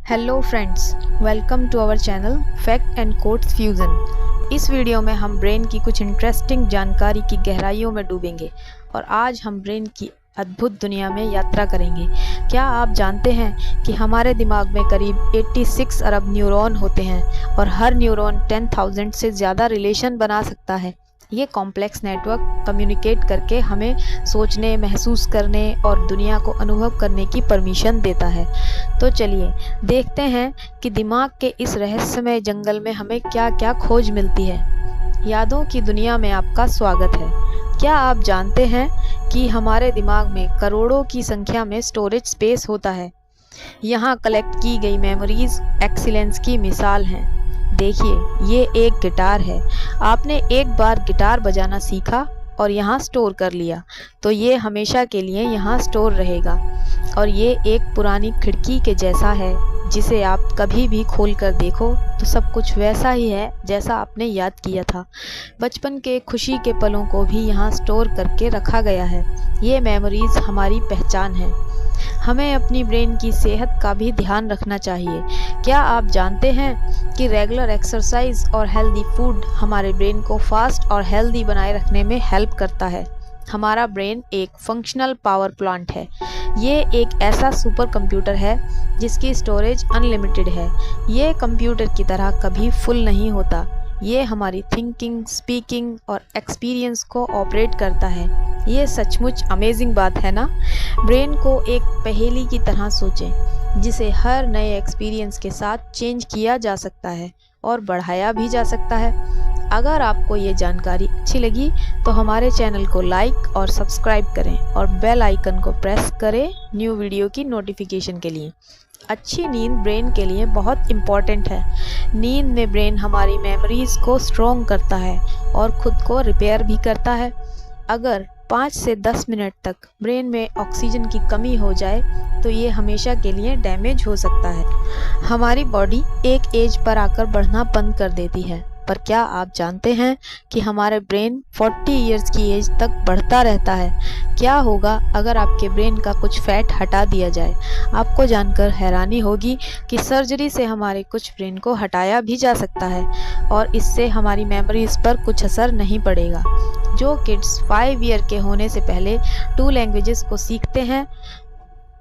Hello friends, welcome to our channel fact and quotes fusion. इस video में हम brain की कुछ इंटरेस्टिंग जानकारी की गहराइयों में डूबेंगे और आज हम ब्रेन की अद्भुत दुनिया में यात्रा करेंगे। क्या आप जानते हैं कि हमारे दिमाग में करीब 86 अरब न्यूरॉन होते हैं और हर न्यूरॉन 10,000 से ज़्यादा रिलेशन बना सकता है। ये कॉम्प्लेक्स नेटवर्क कम्युनिकेट करके हमें सोचने, महसूस करने और दुनिया को अनुभव करने की परमिशन देता है। तो चलिए देखते हैं कि दिमाग के इस रहस्यमय जंगल में हमें क्या क्या खोज मिलती है। यादों की दुनिया में आपका स्वागत है। क्या आप जानते हैं कि हमारे दिमाग में करोड़ों की संख्या में स्टोरेज स्पेस होता है। यहाँ कलेक्ट की गई मेमोरीज एक्सीलेंस की मिसाल हैं। देखिए, ये एक गिटार है। आपने एक बार गिटार बजाना सीखा और यहाँ स्टोर कर लिया, तो ये हमेशा के लिए यहाँ स्टोर रहेगा। और ये एक पुरानी खिड़की के जैसा है, जिसे आप कभी भी खोल कर देखो तो सब कुछ वैसा ही है जैसा आपने याद किया था। बचपन के खुशी के पलों को भी यहाँ स्टोर करके रखा गया है। ये मेमोरीज हमारी पहचान है। हमें अपनी ब्रेन की सेहत का भी ध्यान रखना चाहिए। क्या आप जानते हैं कि रेगुलर एक्सरसाइज और हेल्दी फूड हमारे ब्रेन को फास्ट और हेल्दी बनाए रखने में हेल्प करता है। हमारा ब्रेन एक फंक्शनल पावर प्लांट है। ये एक ऐसा सुपर कंप्यूटर है जिसकी स्टोरेज अनलिमिटेड है। ये कंप्यूटर की तरह कभी फुल नहीं होता। ये हमारी थिंकिंग, स्पीकिंग और एक्सपीरियंस को ऑपरेट करता है। ये सचमुच अमेजिंग बात है ना। ब्रेन को एक पहेली की तरह सोचें, जिसे हर नए एक्सपीरियंस के साथ चेंज किया जा सकता है और बढ़ाया भी जा सकता है। अगर आपको ये जानकारी अच्छी लगी तो हमारे चैनल को लाइक और सब्सक्राइब करें और बेल आइकन को प्रेस करें न्यू वीडियो की नोटिफिकेशन के लिए। अच्छी नींद ब्रेन के लिए बहुत इम्पॉर्टेंट है। नींद में ब्रेन हमारी मेमोरीज को स्ट्रॉन्ग करता है और खुद को रिपेयर भी करता है। अगर 5 से 10 मिनट तक ब्रेन में ऑक्सीजन की कमी हो जाए तो ये हमेशा के लिए डैमेज हो सकता है। हमारी बॉडी एक एज पर आकर बढ़ना बंद कर देती है, पर क्या आप जानते हैं कि हमारे ब्रेन 40 इयर्स की एज तक बढ़ता रहता है। क्या होगा अगर आपके ब्रेन का कुछ फैट हटा दिया जाए? आपको जानकर हैरानी होगी कि सर्जरी से हमारे कुछ ब्रेन को हटाया भी जा सकता है और इससे हमारी मेमोरीज पर कुछ असर नहीं पड़ेगा। जो किड्स 5 ईयर के होने से पहले 2 लैंग्वेजेस को सीखते हैं,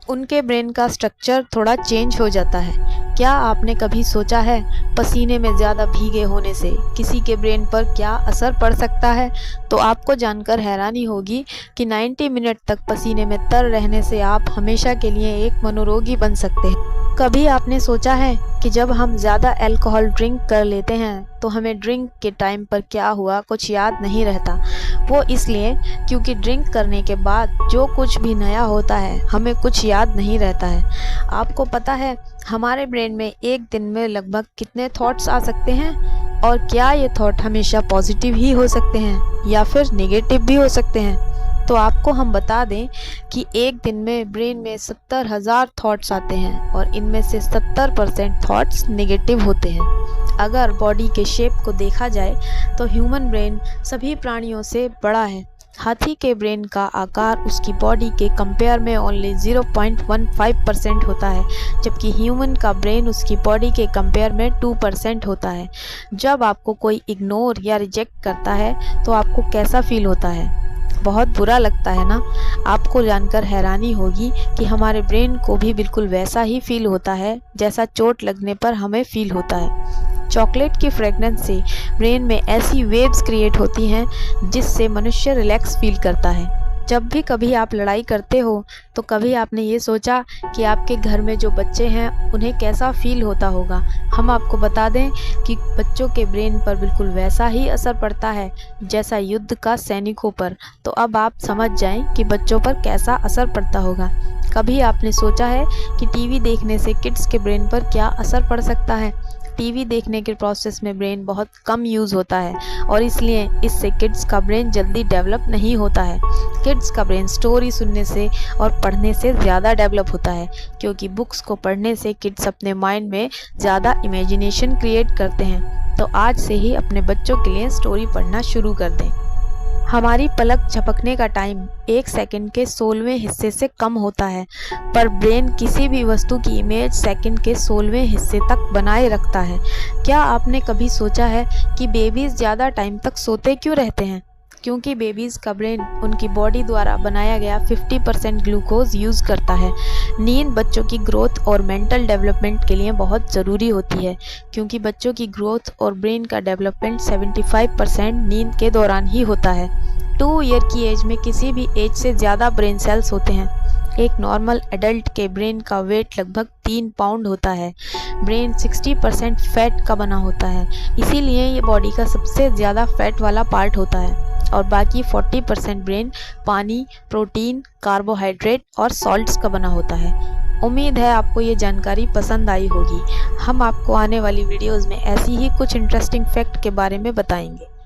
उनके ब्रेन का स्ट्रक्चर थोड़ा चेंज हो जाता है। क्या आपने कभी सोचा है पसीने में ज़्यादा भीगे होने से किसी के ब्रेन पर क्या असर पड़ सकता है? तो आपको जानकर हैरानी होगी कि 90 मिनट तक पसीने में तर रहने से आप हमेशा के लिए एक मनोरोगी बन सकते हैं। कभी आपने सोचा है कि जब हम ज़्यादा अल्कोहल ड्रिंक कर लेते हैं तो हमें ड्रिंक के टाइम पर क्या हुआ कुछ याद नहीं रहता? वो इसलिए क्योंकि ड्रिंक करने के बाद जो कुछ भी नया होता है हमें कुछ याद नहीं रहता है। आपको पता है हमारे ब्रेन में एक दिन में लगभग कितने थॉट्स आ सकते हैं? और क्या ये थॉट हमेशा पॉजिटिव ही हो सकते हैं या फिर नेगेटिव भी हो सकते हैं? तो आपको हम बता दें कि एक दिन में ब्रेन में 70,000 थॉट्स आते हैं और इनमें से 70% थॉट्स नेगेटिव होते हैं। अगर बॉडी के शेप को देखा जाए तो ह्यूमन ब्रेन सभी प्राणियों से बड़ा है। हाथी के ब्रेन का आकार उसकी बॉडी के कंपेयर में ओनली 0.15% होता है, जबकि ह्यूमन का ब्रेन उसकी बॉडी के कंपेयर में 2% होता है। जब आपको कोई इग्नोर या रिजेक्ट करता है तो आपको कैसा फील होता है? बहुत बुरा लगता है ना। आपको जानकर हैरानी होगी कि हमारे ब्रेन को भी बिल्कुल वैसा ही फील होता है जैसा चोट लगने पर हमें फील होता है। चॉकलेट की फ्रेगनेंस से ब्रेन में ऐसी वेव्स क्रिएट होती हैं जिससे मनुष्य रिलैक्स फील करता है। जब भी कभी आप लड़ाई करते हो तो कभी आपने ये सोचा कि आपके घर में जो बच्चे हैं उन्हें कैसा फील होता होगा? हम आपको बता दें कि बच्चों के ब्रेन पर बिल्कुल वैसा ही असर पड़ता है जैसा युद्ध का सैनिकों पर। तो अब आप समझ जाएं कि बच्चों पर कैसा असर पड़ता होगा। कभी आपने सोचा है कि टीवी देखने से किड्स के ब्रेन पर क्या असर पड़ सकता है? टीवी देखने के प्रोसेस में ब्रेन बहुत कम यूज़ होता है और इसलिए इससे किड्स का ब्रेन जल्दी डेवलप नहीं होता है। किड्स का ब्रेन स्टोरी सुनने से और पढ़ने से ज़्यादा डेवलप होता है, क्योंकि बुक्स को पढ़ने से किड्स अपने माइंड में ज़्यादा इमेजिनेशन क्रिएट करते हैं। तो आज से ही अपने बच्चों के लिए स्टोरी पढ़ना शुरू कर दें। हमारी पलक झपकने का टाइम 1 सेकंड के 16वें हिस्से से कम होता है, पर ब्रेन किसी भी वस्तु की इमेज सेकंड के 16वें हिस्से तक बनाए रखता है। क्या आपने कभी सोचा है कि बेबीज़ ज़्यादा टाइम तक सोते क्यों रहते हैं? क्योंकि बेबीज़ का ब्रेन उनकी बॉडी द्वारा बनाया गया 50% ग्लूकोज यूज़ करता है। नींद बच्चों की ग्रोथ और मेंटल डेवलपमेंट के लिए बहुत ज़रूरी होती है, क्योंकि बच्चों की ग्रोथ और ब्रेन का डेवलपमेंट 75% नींद के दौरान ही होता है। 2 ईयर की एज में किसी भी एज से ज़्यादा ब्रेन सेल्स होते हैं। एक नॉर्मल एडल्ट के ब्रेन का वेट लगभग 3 पाउंड होता है। ब्रेन 60% फैट का बना होता है, इसीलिए ये बॉडी का सबसे ज़्यादा फैट वाला पार्ट होता है, और बाकी 40% ब्रेन पानी, प्रोटीन, कार्बोहाइड्रेट और सॉल्ट्स का बना होता है। उम्मीद है आपको ये जानकारी पसंद आई होगी। हम आपको आने वाली वीडियोज़ में ऐसी ही कुछ इंटरेस्टिंग फैक्ट के बारे में बताएंगे।